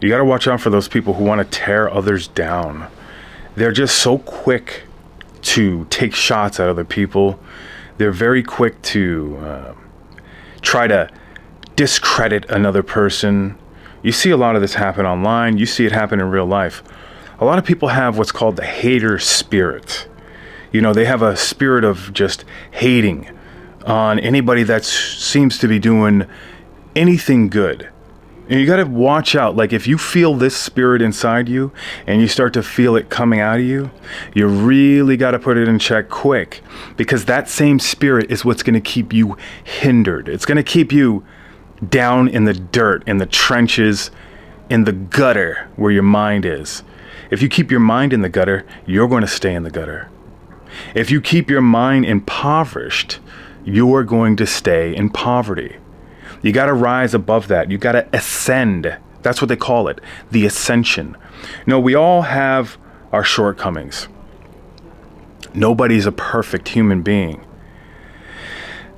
You got to watch out for those people who want to tear others down. They're just so quick to take shots at other people. They're very quick to try to discredit another person. You see a lot of this happen online. You see it happen in real life. A lot of people have what's called the hater spirit. You know, they have a spirit of just hating on anybody that seems to be doing anything good. And you got to watch out. Like, if you feel this spirit inside you and you start to feel it coming out of you, you really got to put it in check quick, because that same spirit is what's going to keep you hindered. It's going to keep you down in the dirt, in the trenches, in the gutter where your mind is. If you keep your mind in the gutter, you're going to stay in the gutter. If you keep your mind impoverished, you're going to stay in poverty. You got to rise above that. You got to ascend. That's what they call it, the ascension. No, we all have our shortcomings. Nobody's a perfect human being.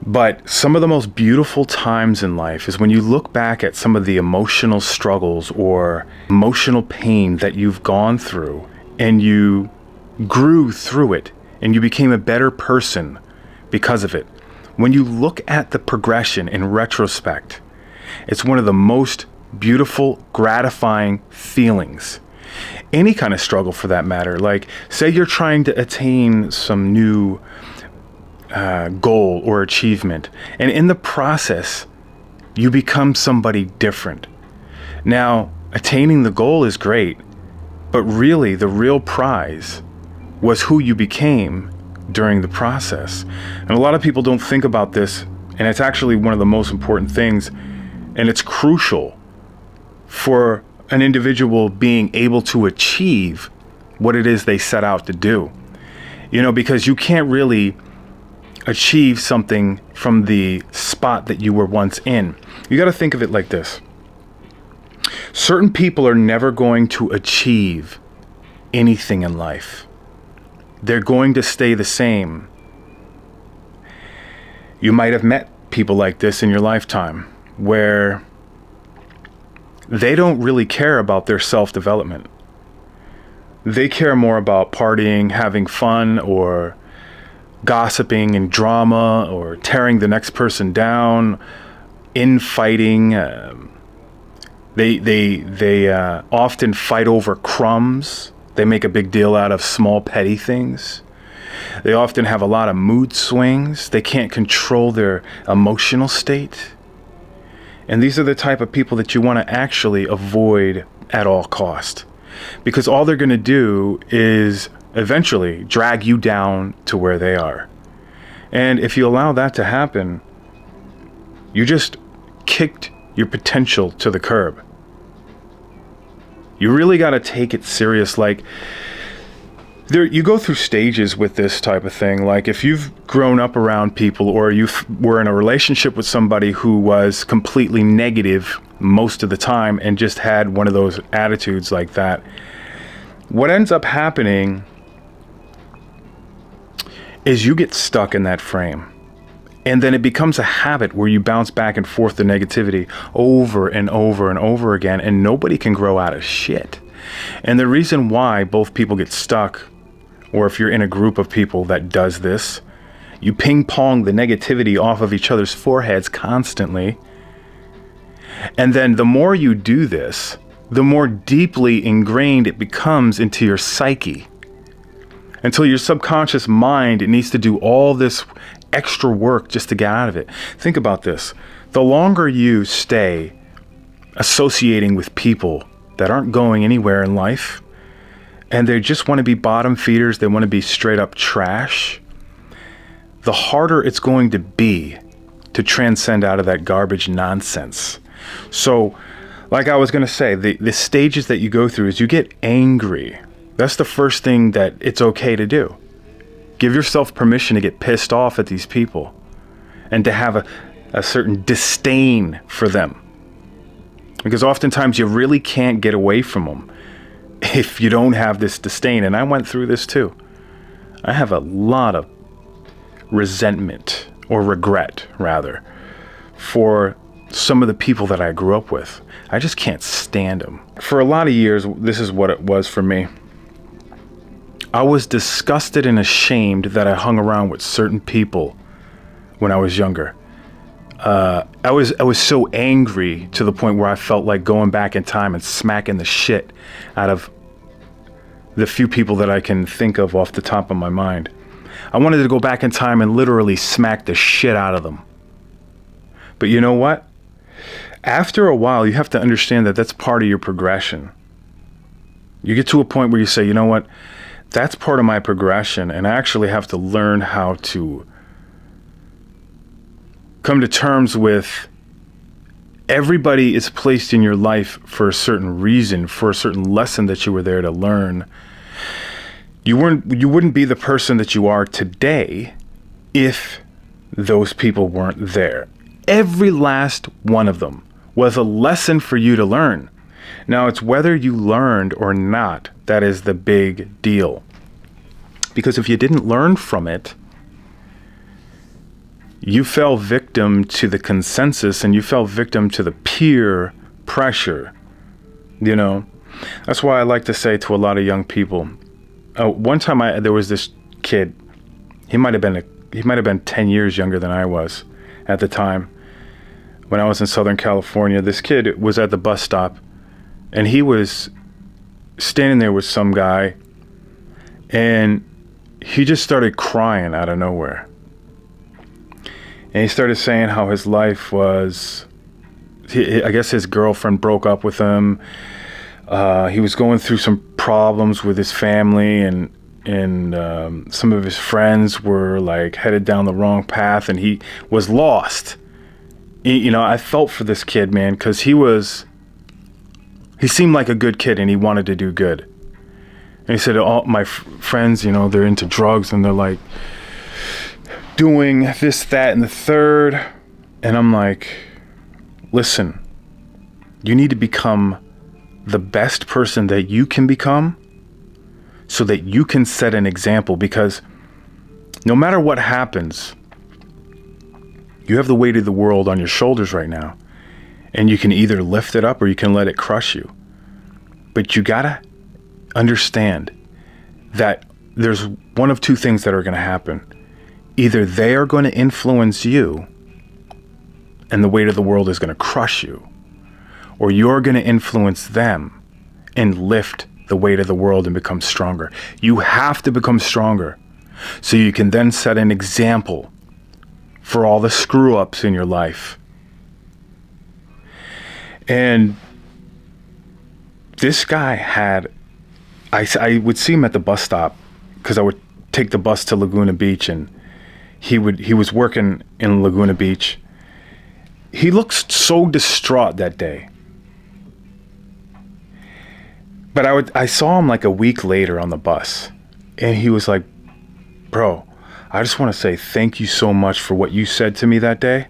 But some of the most beautiful times in life is when you look back at some of the emotional struggles or emotional pain that you've gone through, and you grew through it and you became a better person because of it. When you look at the progression in retrospect, it's one of the most beautiful, gratifying feelings. Any kind of struggle, for that matter. Like, say you're trying to attain some new goal or achievement, and in the process you become somebody different. Now, attaining the goal is great, but really the real prize was who you became during the process. And a lot of people don't think about this, and it's actually one of the most important things, and it's crucial for an individual being able to achieve what it is they set out to do. You know, because you can't really achieve something from the spot that you were once in. You got to think of it like this. Certain people are never going to achieve anything in life. They're going to stay the same. You might have met people like this in your lifetime, where they don't really care about their self-development. They care more about partying, having fun, or gossiping and drama, or tearing the next person down, infighting. They often fight over crumbs. They make a big deal out of small petty things. They often have a lot of mood swings. They can't control their emotional state. And these are the type of people that you want to actually avoid at all cost, because all they're going to do is eventually drag you down to where they are. And if you allow that to happen, you just kicked your potential to the curb. You really got to take it serious. Like, you go through stages with this type of thing. Like, if you've grown up around people, or you were in a relationship with somebody who was completely negative most of the time and just had one of those attitudes like that, what ends up happening is you get stuck in that frame. And then it becomes a habit where you bounce back and forth the negativity over and over and over again, and nobody can grow out of shit. And the reason why both people get stuck, or if you're in a group of people that does this, you ping pong the negativity off of each other's foreheads constantly. And then the more you do this, the more deeply ingrained it becomes into your psyche, until your subconscious mind, it needs to do all this extra work just to get out of it. Think about this. The longer you stay associating with people that aren't going anywhere in life, and they just want to be bottom feeders, they want to be straight up trash, the harder it's going to be to transcend out of that garbage nonsense. So, like I was going to say, the stages that you go through is you get angry. That's the first thing that it's okay to do. Give yourself permission to get pissed off at these people and to have a certain disdain for them. Because oftentimes you really can't get away from them if you don't have this disdain. And I went through this too. I have a lot of resentment, or regret rather, for some of the people that I grew up with. I just can't stand them. For a lot of years, this is what it was for me. I was disgusted and ashamed that I hung around with certain people when I was younger. I was so angry to the point where I felt like going back in time and smacking the shit out of the few people that I can think of off the top of my mind. I wanted to go back in time and literally smack the shit out of them. But you know what? After a while, you have to understand that that's part of your progression. You get to a point where you say, you know what? That's part of my progression, and I actually have to learn how to come to terms with everybody is placed in your life for a certain reason, for a certain lesson that you were there to learn. You wouldn't be the person that you are today if those people weren't there. Every last one of them was a lesson for you to learn. Now, it's whether you learned or not that is the big deal. Because if you didn't learn from it, you fell victim to the consensus and you fell victim to the peer pressure. You know, that's why I like to say to a lot of young people, one time there was this kid, he might have been 10 years younger than I was at the time. When I was in Southern California, this kid was at the bus stop and he was standing there with some guy and he just started crying out of nowhere. And he started saying how his life was, I guess his girlfriend broke up with him. He was going through some problems with his family and some of his friends were like headed down the wrong path and he was lost. You know, I felt for this kid, man, because he seemed like a good kid and he wanted to do good. And he said, all my friends, you know, they're into drugs and they're like, doing this, that, and the third. And I'm like, listen, you need to become the best person that you can become so that you can set an example, because no matter what happens, you have the weight of the world on your shoulders right now, and you can either lift it up or you can let it crush you. But you gotta understand that there's one of two things that are going to happen. Either they are going to influence you and the weight of the world is going to crush you, or you're going to influence them and lift the weight of the world and become stronger. You have to become stronger so you can then set an example for all the screw ups in your life. And this guy I would see him at the bus stop because I would take the bus to Laguna Beach and he was working in Laguna Beach. He looked so distraught that day. But I saw him like a week later on the bus and he was like, bro, I just want to say thank you so much for what you said to me that day.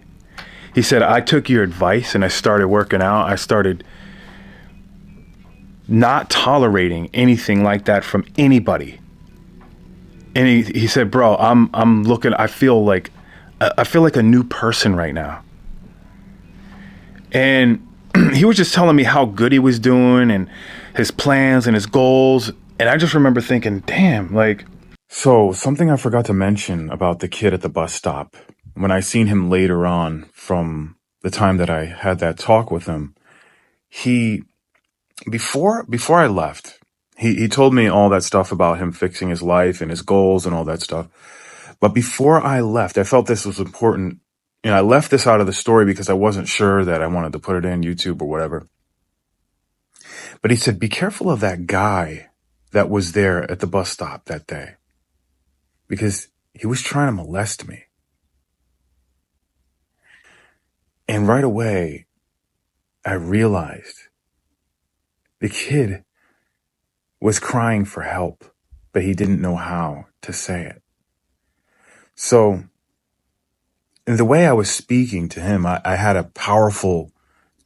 He said, I took your advice and I started working out. I started not tolerating anything like that from anybody. And he said, bro, I'm looking, I feel like a new person right now. And he was just telling me how good he was doing and his plans and his goals. And I just remember thinking, damn, like, so something I forgot to mention about the kid at the bus stop. When I seen him later on from the time that I had that talk with him, before I left, he told me all that stuff about him fixing his life and his goals and all that stuff. But before I left, I felt this was important. And I left this out of the story because I wasn't sure that I wanted to put it in YouTube or whatever. But he said, be careful of that guy that was there at the bus stop that day, because he was trying to molest me. And right away, I realized the kid was crying for help, but he didn't know how to say it. So in the way I was speaking to him, I had a powerful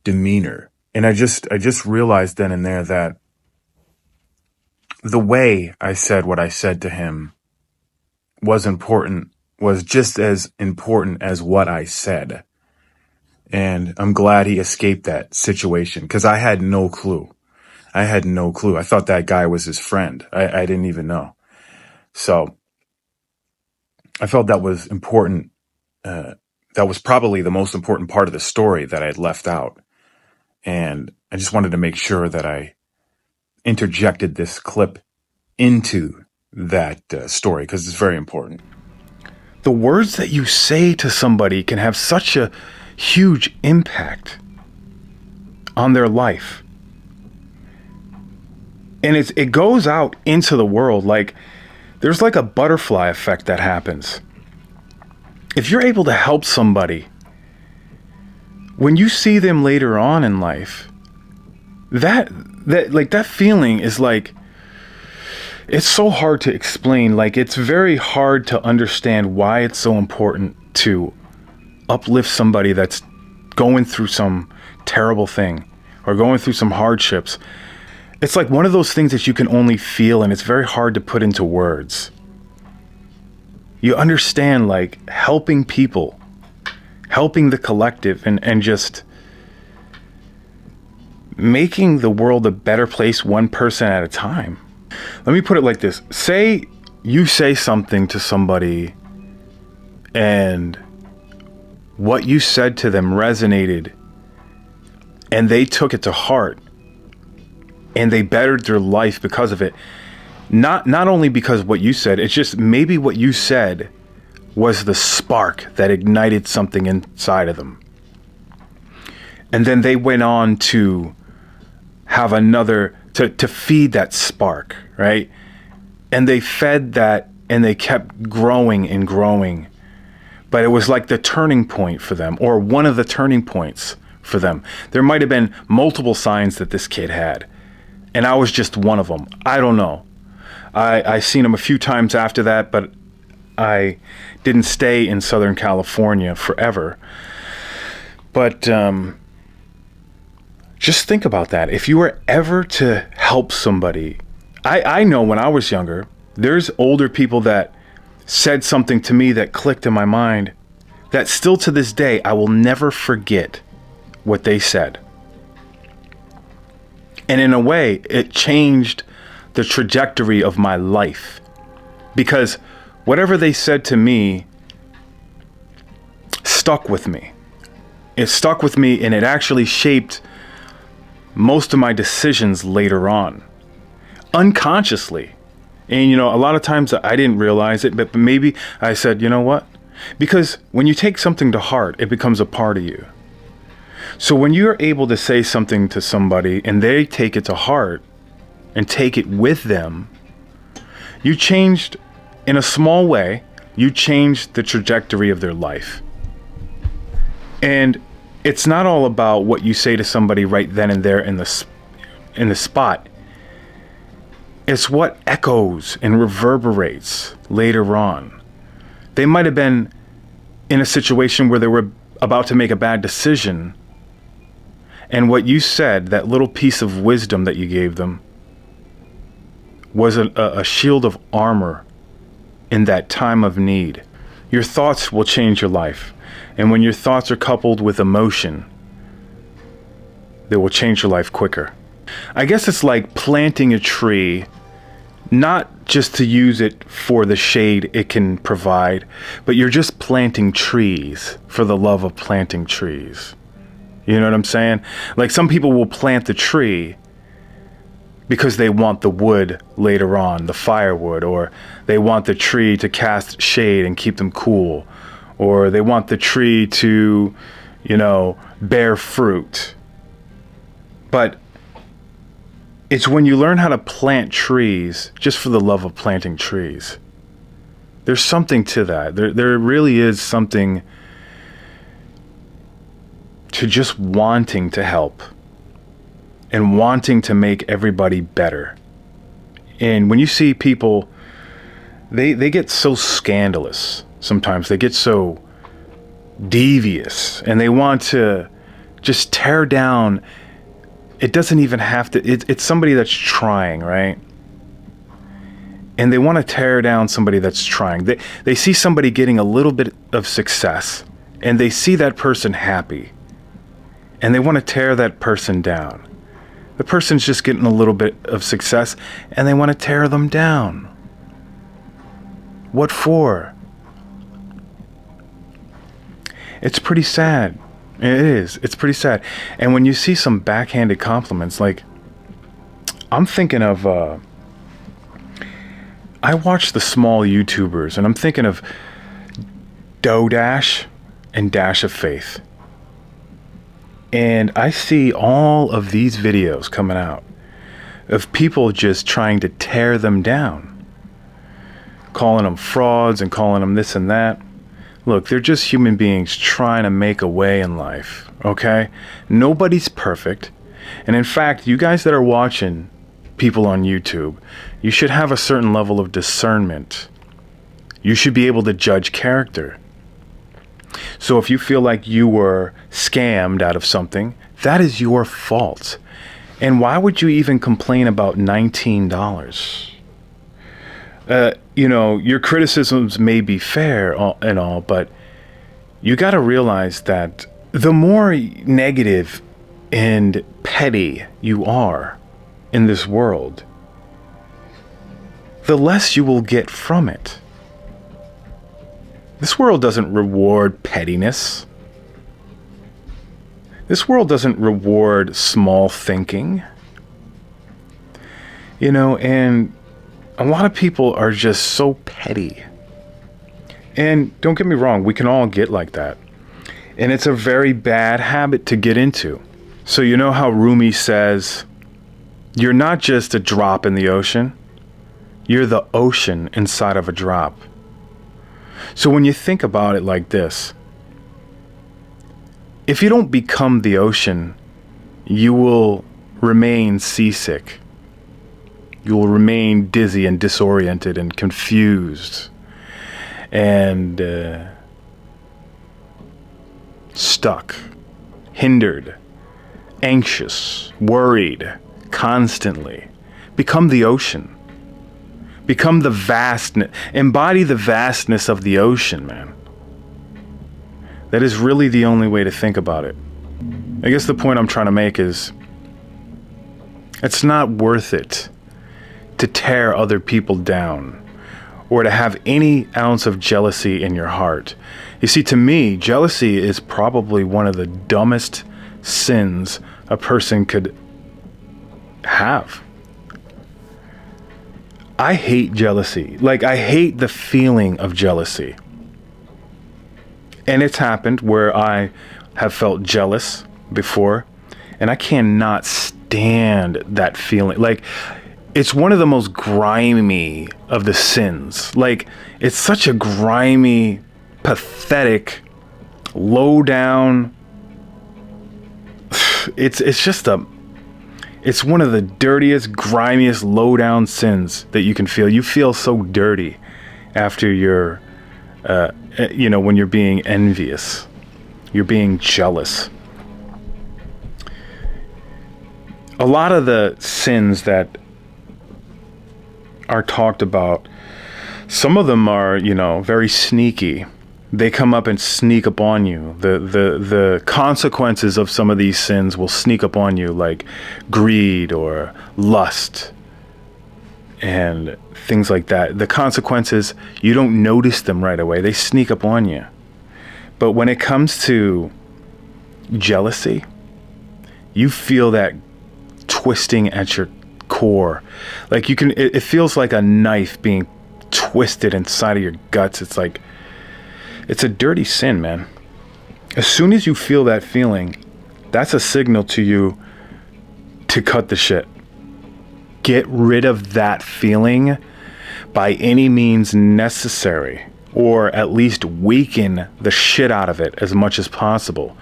demeanor. And I just realized then and there that the way I said what I said to him was just as important as what I said. And I'm glad he escaped that situation because I had no clue. I had no clue. I thought that guy was his friend. I didn't even know. So I felt that was important. That was probably the most important part of the story that I had left out. And I just wanted to make sure that I interjected this clip into that story because it's very important. The words that you say to somebody can have such a huge impact on their life. And it goes out into the world. Like, there's like a butterfly effect that happens. If you're able to help somebody, when you see them later on in life, that feeling is like, it's so hard to explain. Like, it's very hard to understand why it's so important to uplift somebody that's going through some terrible thing or going through some hardships. It's like one of those things that you can only feel, and it's very hard to put into words. You understand, like, helping people, helping the collective, and just making the world a better place one person at a time. Let me put it like this. Say you say something to somebody and what you said to them resonated and they took it to heart and they bettered their life because of it. Not only because of what you said, it's just maybe what you said was the spark that ignited something inside of them. And then they went on to have another, to feed that spark, right? And they fed that and they kept growing and growing. But it was like the turning point for them, or one of the turning points for them. There might have been multiple signs that this kid had, and I was just one of them. I don't know. I seen him a few times after that, but I didn't stay in Southern California forever. But just think about that. If you were ever to help somebody, I know when I was younger, there's older people that said something to me that clicked in my mind that still to this day, I will never forget what they said. And in a way, it changed the trajectory of my life, because whatever they said to me stuck with me. It stuck with me, and it actually shaped most of my decisions later on, unconsciously. And, you know, a lot of times I didn't realize it, but maybe I said, you know what? Because when you take something to heart, it becomes a part of you. So when you're able to say something to somebody and they take it to heart and take it with them, you changed, in a small way, you changed the trajectory of their life. And it's not all about what you say to somebody right then and there in the spot. It's what echoes and reverberates later on. They might have been in a situation where they were about to make a bad decision, and what you said, that little piece of wisdom that you gave them, was a shield of armor in that time of need. Your thoughts will change your life. And when your thoughts are coupled with emotion, they will change your life quicker. I guess it's like planting a tree, not just to use it for the shade it can provide, but you're just planting trees for the love of planting trees. You know what I'm saying? Like, some people will plant the tree because they want the wood later on, the firewood, or they want the tree to cast shade and keep them cool, or they want the tree to, you know, bear fruit. But it's when you learn how to plant trees just for the love of planting trees. There's something to that. There really is something to just wanting to help and wanting to make everybody better. And when you see people, they get so scandalous sometimes. They get so devious and they want to just tear down. It doesn't even have to, it's somebody that's trying, right? And they want to tear down somebody that's trying. They see somebody getting a little bit of success and they see that person happy. and they want to tear that person down. The person's just getting a little bit of success and they want to tear them down. What for? It's pretty sad. It is. It's pretty sad. And when you see some backhanded compliments, like, I'm thinking of, I watch the small YouTubers, and I'm thinking of Dash and Dash of Faith. And I see all of these videos coming out of people just trying to tear them down, calling them frauds and calling them this and that. Look, they're just human beings trying to make a way in life, okay? Nobody's perfect. And in fact, you guys that are watching people on YouTube, you should have a certain level of discernment. You should be able to judge character. So if you feel like you were scammed out of something, that is your fault. And why would you even complain about $19? Your criticisms may be fair and all, but you got to realize that the more negative and petty you are in this world, the less you will get from it. This world doesn't reward pettiness. This world doesn't reward small thinking. And a lot of people are just so petty. And don't get me wrong, we can all get like that. And it's a very bad habit to get into. So you know how Rumi says, you're not just a drop in the ocean, you're the ocean inside of a drop. So when you think about it like this, if you don't become the ocean, you will remain seasick. You will remain dizzy and disoriented and confused and stuck, hindered, anxious, worried, constantly. Become the ocean. Become the vastness. Embody the vastness of the ocean, man. That is really the only way to think about it. I guess the point I'm trying to make is, it's not worth it to tear other people down or to have any ounce of jealousy in your heart. You see, to me, jealousy is probably one of the dumbest sins a person could have. I hate jealousy. Like, I hate the feeling of jealousy. And it's happened where I have felt jealous before, and I cannot stand that feeling. Like, it's one of the most grimy of the sins. Like, it's such a grimy, pathetic, low down. It's one of the dirtiest, grimiest, low down sins that you can feel. You feel so dirty after you're, when you're being envious, you're being jealous. A lot of the sins that are talked about, some of them are, very sneaky. They come up and sneak up on you. The consequences of some of these sins will sneak up on you, like greed or lust and things like that. The consequences, you don't notice them right away. They sneak up on you. But when it comes to jealousy, you feel that twisting at your core. Like it feels like a knife being twisted inside of your guts. It's like, it's a dirty sin, man. As soon as you feel that feeling, that's a signal to you to cut the shit. Get rid of that feeling by any means necessary, or at least weaken the shit out of it as much as possible.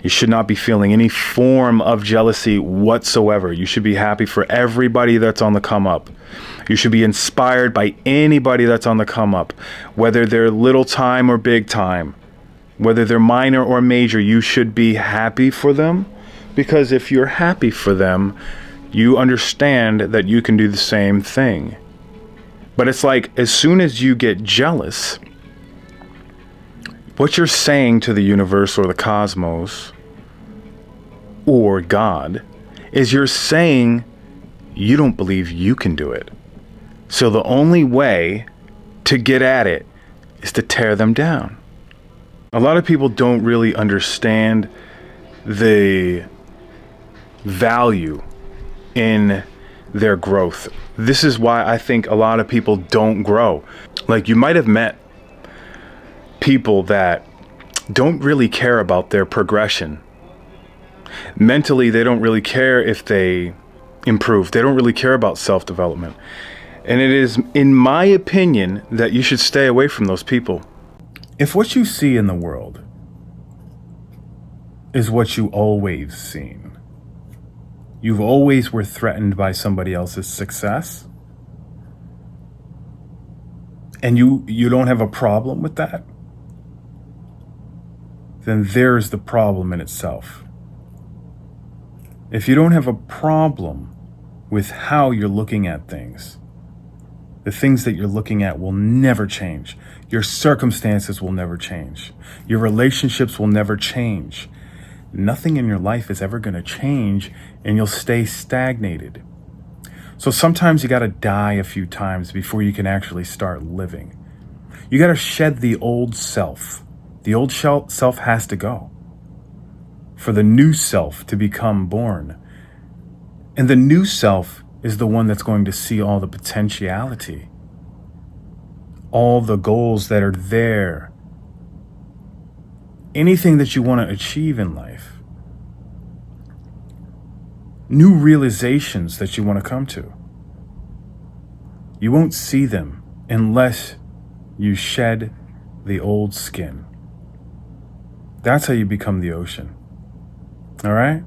You should not be feeling any form of jealousy whatsoever. You should be happy for everybody that's on the come up. You should be inspired by anybody that's on the come up, whether they're little time or big time, whether they're minor or major. You should be happy for them, because if you're happy for them, you understand that you can do the same thing. But it's like, as soon as you get jealous, what you're saying to the universe or the cosmos or God is you're saying you don't believe you can do it. So the only way to get at it is to tear them down. A lot of people don't really understand the value in their growth. This is why I think a lot of people don't grow. Like, you might have met people that don't really care about their progression. Mentally, they don't really care if they improve. They don't really care about self-development. And it is, in my opinion, that you should stay away from those people. If what you see in the world is what you always seen, you've always were threatened by somebody else's success, and you don't have a problem with that, then there's the problem in itself. If you don't have a problem with how you're looking at things, the things that you're looking at will never change. Your circumstances will never change. Your relationships will never change. Nothing in your life is ever going to change, and you'll stay stagnated. So sometimes you got to die a few times before you can actually start living. You got to shed the old self. The old self has to go for the new self to become born. And the new self is the one that's going to see all the potentiality, all the goals that are there, anything that you want to achieve in life, new realizations that you want to come to. You won't see them unless you shed the old skin. That's how you become the ocean. All right?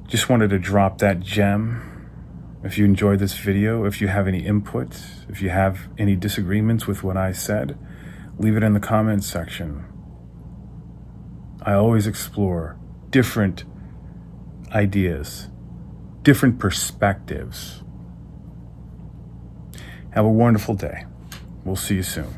Just wanted to drop that gem. If you enjoyed this video, if you have any input, if you have any disagreements with what I said, leave it in the comments section. I always explore different ideas, different perspectives. Have a wonderful day. We'll see you soon.